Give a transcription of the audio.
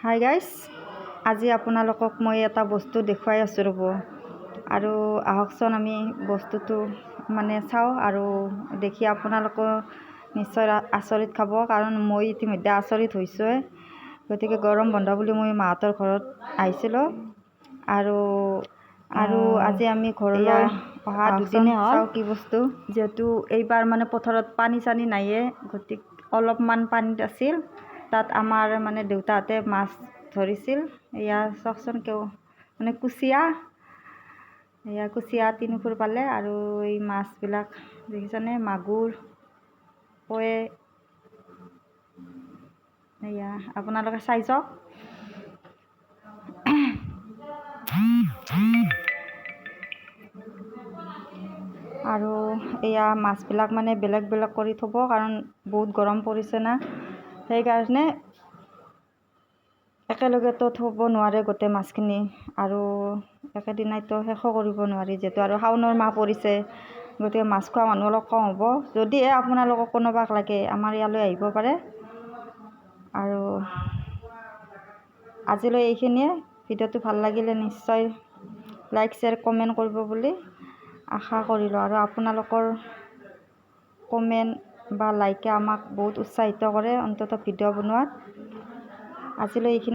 Hi guys, আজি আপোনালোকক মই এটা বস্তু দেখুৱাই আছোঁ ৰ'ব। আৰু আহকচোন আমি বস্তুটো চাওঁ আৰু দেখি আপোনালোকেও নিশ্চয় আচৰিত খাব, কাৰণ মই ইতিমধ্যে আচৰিত হৈছোঁৱে। গতিকে গৰম বন্ধ বুলি মই মাহঁতৰ ঘৰত আহিছিলোঁ আৰু আজি আমি ঘৰলৈ অহা দুদিনে হ'ল। চাওঁ কি বস্তু, যিহেতু এইবাৰ পথাৰত পানী চানী নাইয়ে, গতিকে অলপমান পানীত আছিল। তাত আমাৰ দেউতাহঁতে মাছ ধৰিছিল। এয়া চাওকচোন কুচিয়া, এয়া কুচিয়া 3 ফুৰ পালে। আৰু এই মাছবিলাক দেখিছেনে, মাগুৰ, কৱে। এয়া আপোনালোকে চাই যাওক। আৰু এয়া মাছবিলাক বেলেগ বেলেগ কৰি থ'ব, কাৰণ বহুত গৰম পৰিছে না, সেইকাৰণে একেলগেতো থ'ব নোৱাৰে গোটেই মাছখিনি, আৰু একেদিনাইতো শেষো কৰিব নোৱাৰি, যিহেতু আৰু শাওণৰ মাহ পৰিছে। গতিকে মাছ খোৱা মানুহ অলপ কম হ'ব। যদিহে আপোনালোকক কোনোবাক লাগে আমাৰ ইয়ালৈ আহিব পাৰে। আৰু আজিলৈ এইখিনিয়ে। ভিডিঅ'টো ভাল লাগিলে নিশ্চয় লাইক শ্বেয়াৰ কমেণ্ট কৰিব বুলি আশা কৰিলোঁ। আৰু আপোনালোকৰ কমেণ্ট বা লাইকে আমাক বহুত উৎসাহিত কৰে অন্ততঃ ভিডিঅ' বনোৱাত। আজিলৈ এইখিনি।